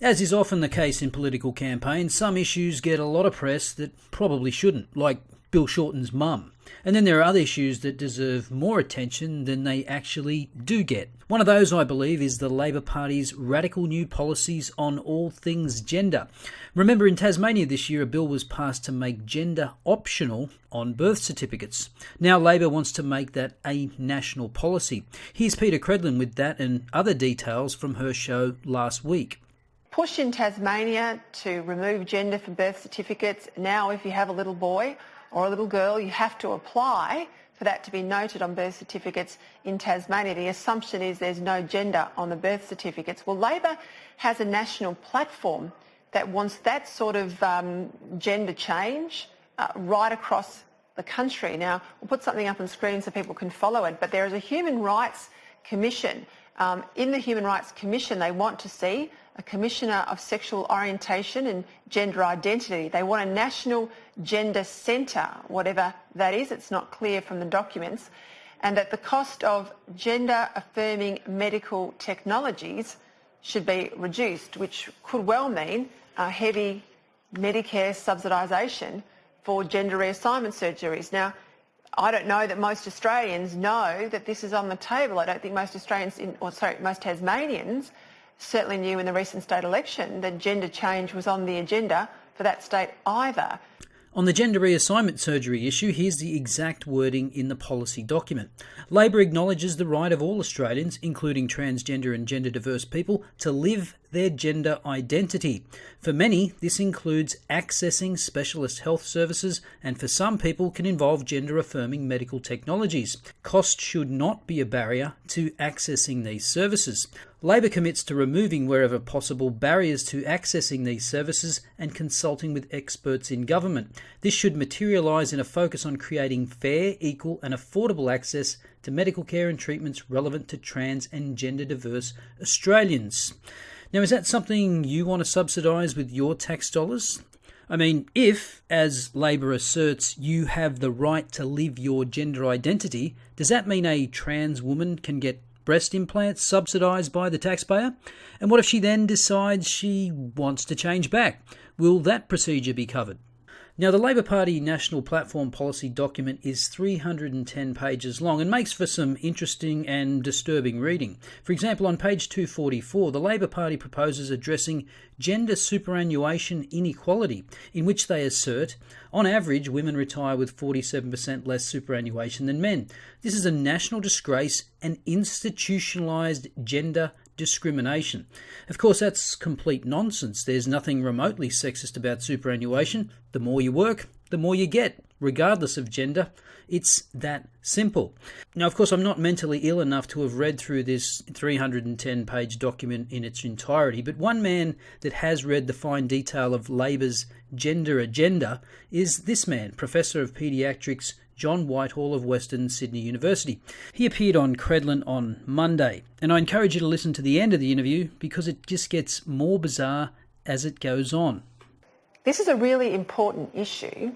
As is often the case in political campaigns, some issues get a lot of press that probably shouldn't, like Bill Shorten's mum. And then there are other issues that deserve more attention than they actually do get. One of those, I believe, is the Labor Party's radical new policies on all things gender. Remember, in Tasmania this year, a bill was passed to make gender optional on birth certificates. Now Labor wants to make that a national policy. Here's Peter Credlin with that and other details from her show last week. Push in Tasmania to remove gender from birth certificates. Now if you have a little boy or a little girl, you have to apply for that to be noted on birth certificates in Tasmania. The assumption is there's no gender on the birth certificates. Well, Labor has a national platform that wants that sort of gender change right across the country. Now, we'll put something up on screen so people can follow it, but there is a Human Rights Commission. In the Human Rights Commission, they want to see a Commissioner of Sexual Orientation and Gender Identity. They want a national gender centre, whatever that is. It's not clear from the documents. And that the cost of gender-affirming medical technologies should be reduced, which could well mean heavy Medicare subsidisation for gender reassignment surgeries. Now, I don't know that most Australians know that this is on the table. I don't think most most Tasmanians certainly knew in the recent state election that gender change was on the agenda for that state either. On the gender reassignment surgery issue, here's the exact wording in the policy document. Labor acknowledges the right of all Australians, including transgender and gender diverse people, to live their gender identity. For many, this includes accessing specialist health services, and for some people can involve gender-affirming medical technologies. Cost should not be a barrier to accessing these services. Labor commits to removing wherever possible barriers to accessing these services and consulting with experts in government. This should materialise in a focus on creating fair, equal and affordable access to medical care and treatments relevant to trans and gender diverse Australians. Now, is that something you want to subsidise with your tax dollars? I mean, if, as Labor asserts, you have the right to live your gender identity, does that mean a trans woman can get breast implants subsidised by the taxpayer? And what if she then decides she wants to change back? Will that procedure be covered? Now, the Labor Party National Platform Policy document is 310 pages long and makes for some interesting and disturbing reading. For example, on page 244, the Labor Party proposes addressing gender superannuation inequality, in which they assert, on average, women retire with 47% less superannuation than men. This is a national disgrace and institutionalised gender discrimination. Of course, that's complete nonsense. There's nothing remotely sexist about superannuation. The more you work, the more you get, regardless of gender. It's that simple. Now, of course, I'm not mentally ill enough to have read through this 310-page document in its entirety, but one man that has read the fine detail of Labor's gender agenda is this man, Professor of Paediatrics John Whitehall of Western Sydney University. He appeared on Credlin on Monday, and I encourage you to listen to the end of the interview because it just gets more bizarre as it goes on. This is a really important issue.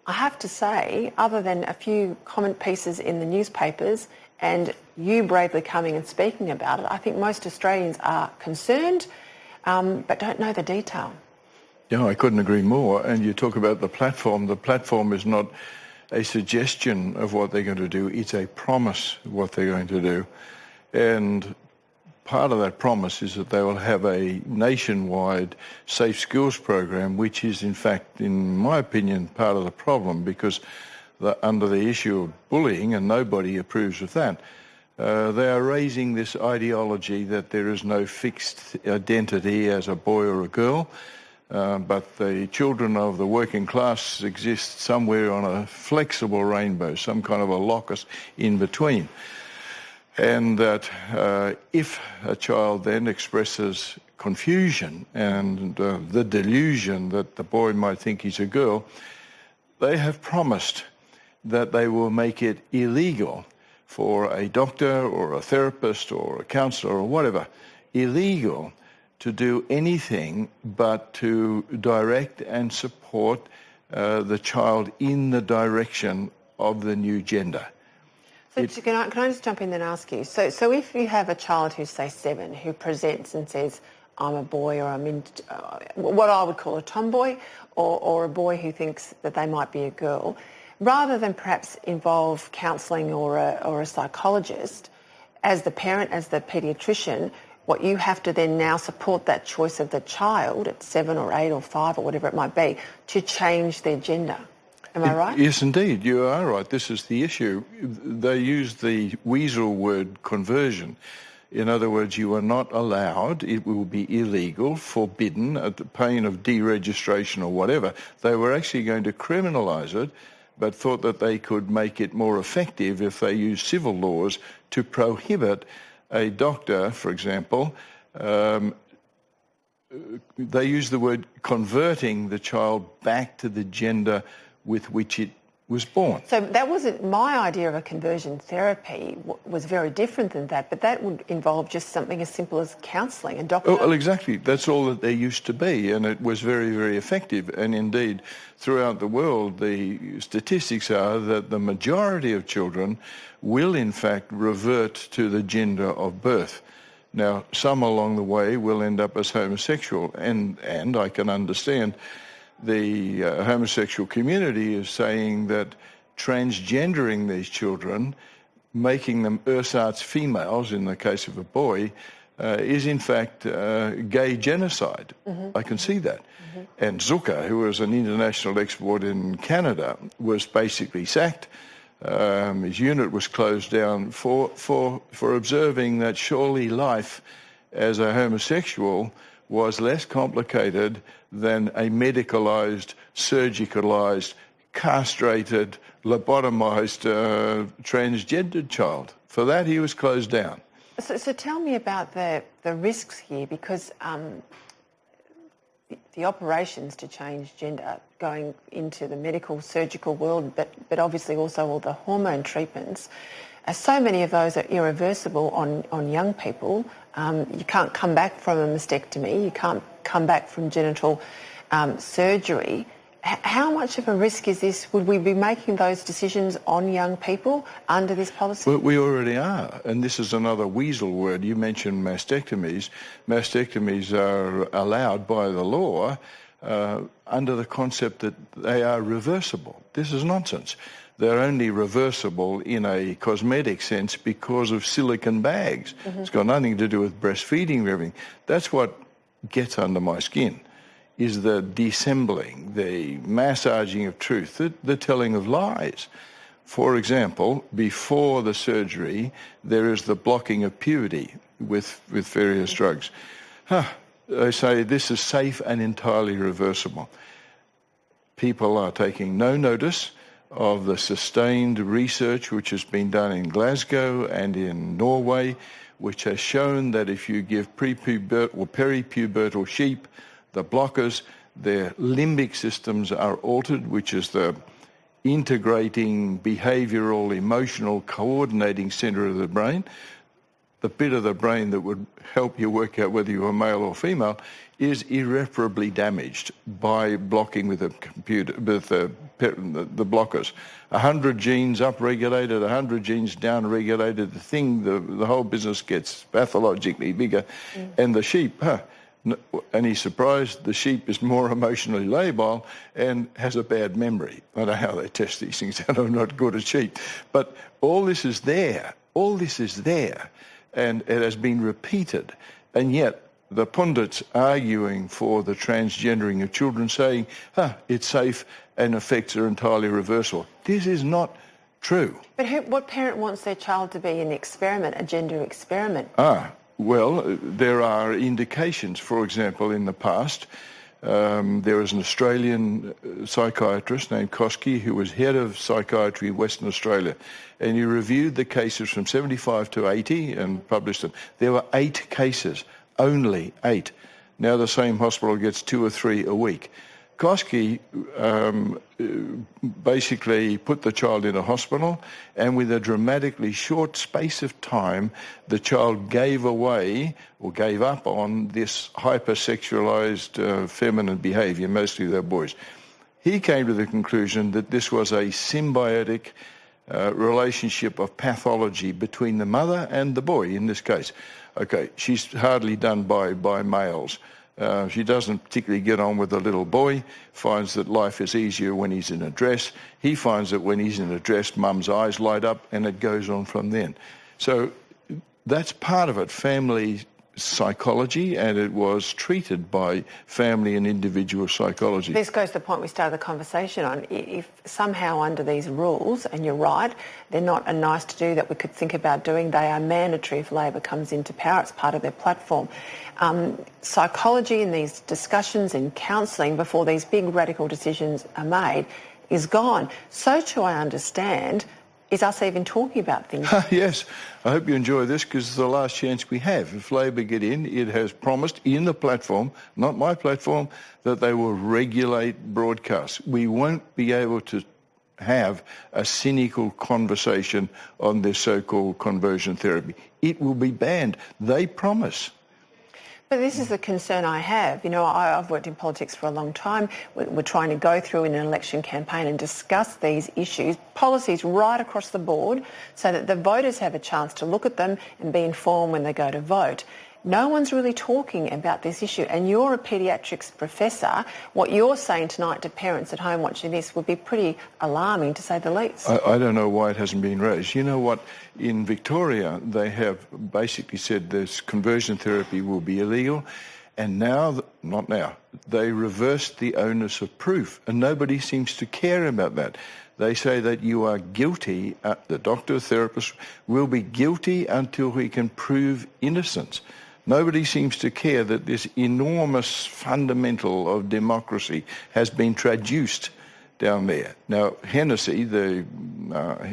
I have to say, other than a few comment pieces in the newspapers and you bravely coming and speaking about it, I think most Australians are concerned but don't know the detail. Yeah, I couldn't agree more. And you talk about the platform. The platform is not a suggestion of what they're going to do. It's a promise of what they're going to do. And part of that promise is that they will have a nationwide safe schools program, which is, in fact, in my opinion, part of the problem, because under the issue of bullying, and nobody approves of that, they are raising this ideology that there is no fixed identity as a boy or a girl, but the children of the working class exist somewhere on a flexible rainbow, some kind of a locus in between. And that if a child then expresses confusion and the delusion that the boy might think he's a girl, they have promised that they will make it illegal for a doctor or a therapist or a counsellor or whatever, illegal to do anything but to direct and support the child in the direction of the new gender. So can I just jump in and ask you, so if you have a child who's, say, 7, who presents and says, I'm a boy or I'm into what I would call a tomboy, or a boy who thinks that they might be a girl, rather than perhaps involve counselling or a psychologist, as the parent, as the paediatrician, what you have to then now support that choice of the child at 7 or 8 or 5 or whatever it might be to change their gender. Am I right? Yes, indeed, you are right. This is the issue. They use the weasel word conversion. In other words, you are not allowed, it will be illegal, forbidden, at the pain of deregistration or whatever. They were actually going to criminalise it, but thought that they could make it more effective if they used civil laws to prohibit a doctor, for example. They use the word converting the child back to the gender with which it was born. So that wasn't my idea of a conversion therapy. Was very different than that, but that would involve just something as simple as counselling. A doctor. Oh, well, exactly. That's all that there used to be, and it was very, very effective. And indeed, throughout the world, the statistics are that the majority of children will, in fact, revert to the gender of birth. Now, some along the way will end up as homosexual, and I can understand the homosexual community is saying that transgendering these children, making them ersatz females in the case of a boy, is in fact gay genocide. Mm-hmm. I can see that. Mm-hmm. And Zucker, who was an international export in Canada, was basically sacked. His unit was closed down for observing that surely life as a homosexual was less complicated than a medicalised, surgicalised, castrated, lobotomised, transgendered child. For that, he was closed down. So tell me about the risks here, because the operations to change gender going into the medical, surgical world, but obviously also all the hormone treatments, so many of those are irreversible on young people. You can't come back from a mastectomy. You can't come back from genital surgery. How much of a risk is this? Would we be making those decisions on young people under this policy? Well, we already are, and this is another weasel word. You mentioned mastectomies. Mastectomies are allowed by the law under the concept that they are reversible. This is nonsense. They're only reversible in a cosmetic sense because of silicone bags. Mm-hmm. It's got nothing to do with breastfeeding or everything. That's what gets under my skin, is the dissembling, the massaging of truth, the telling of lies. For example, before the surgery, there is the blocking of puberty with various drugs. They say this is safe and entirely reversible. People are taking no notice of the sustained research which has been done in Glasgow and in Norway, which has shown that if you give prepubertal or peripubertal sheep the blockers, their limbic systems are altered, which is the integrating behavioural, emotional, coordinating centre of the brain. The bit of the brain that would help you work out whether you are male or female is irreparably damaged by blocking with the blockers. 100 genes upregulated, 100 genes downregulated. The whole business gets pathologically bigger, and the sheep. And he's surprised the sheep is more emotionally labile and has a bad memory. I don't know how they test these things out. I'm not good at sheep, but all this is there. All this is there. And it has been repeated, and yet the pundits arguing for the transgendering of children saying, it's safe and effects are entirely reversible. This is not true. But what parent wants their child to be an experiment, a gender experiment? Well, there are indications. For example, in the past, there was an Australian psychiatrist named Koski who was head of psychiatry in Western Australia, and he reviewed the cases from 75 to 80 and published them. There were 8 cases, only 8. Now the same hospital gets 2 or 3 a week. Koski basically put the child in a hospital, and with a dramatically short space of time, the child gave away or gave up on this hypersexualized feminine behavior, mostly they're boys. He came to the conclusion that this was a symbiotic relationship of pathology between the mother and the boy in this case. Okay, she's hardly done by males. She doesn't particularly get on with the little boy, finds that life is easier when he's in a dress. He finds that when he's in a dress, mum's eyes light up, and it goes on from then. So that's part of it, family psychology, and it was treated by family and individual psychology. This goes to the point we started the conversation on. If somehow under these rules, and you're right, they're not a nice to do that we could think about doing, they are mandatory if Labor comes into power. It's part of their platform. Psychology in these discussions and counselling before these big radical decisions are made is gone. So too, I understand, is us even talking about things. Yes, I hope you enjoy this because it's the last chance we have. If Labor get in, it has promised in the platform, not my platform, that they will regulate broadcasts. We won't be able to have a cynical conversation on this so-called conversion therapy. It will be banned. They promise. But this is the concern I have. You know, I've worked in politics for a long time. We're trying to go through in an election campaign and discuss these issues, policies right across the board, so that the voters have a chance to look at them and be informed when they go to vote. No one's really talking about this issue. And you're a paediatrics professor. What you're saying tonight to parents at home watching this would be pretty alarming, to say the least. I don't know why it hasn't been raised. You know what? In Victoria, they have basically said this conversion therapy will be illegal. And now, not now, they reversed the onus of proof. And nobody seems to care about that. They say that you are guilty, the doctor, therapist, will be guilty until he can prove innocence. Nobody seems to care that this enormous fundamental of democracy has been traduced down there. Now, Hennessy, the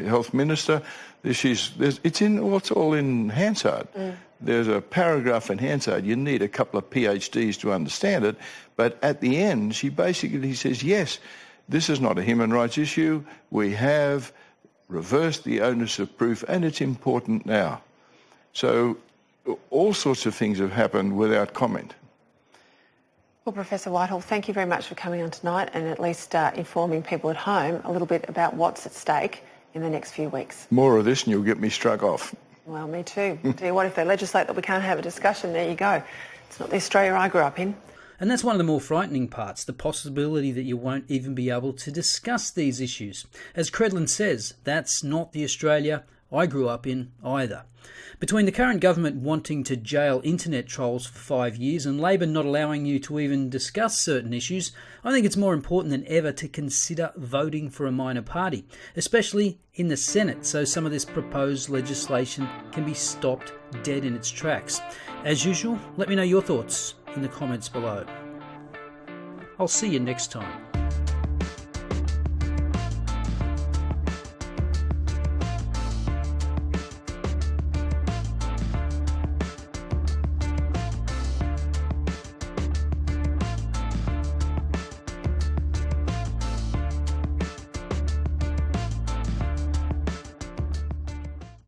health minister, it's all in Hansard. There's a paragraph in Hansard. You need a couple of PhDs to understand it. But at the end, she basically says, yes, this is not a human rights issue. We have reversed the onus of proof, and it's important now. So all sorts of things have happened without comment. Well, Professor Whitehall, thank you very much for coming on tonight and at least informing people at home a little bit about what's at stake in the next few weeks. More of this and you'll get me struck off. Well, me too. Tell you what, if they legislate that we can't have a discussion, there you go. It's not the Australia I grew up in. And that's one of the more frightening parts, the possibility that you won't even be able to discuss these issues. As Credlin says, that's not the Australia I grew up in either. Between the current government wanting to jail internet trolls for 5 years and Labor not allowing you to even discuss certain issues, I think it's more important than ever to consider voting for a minor party, especially in the Senate, so some of this proposed legislation can be stopped dead in its tracks. As usual, let me know your thoughts in the comments below. I'll see you next time.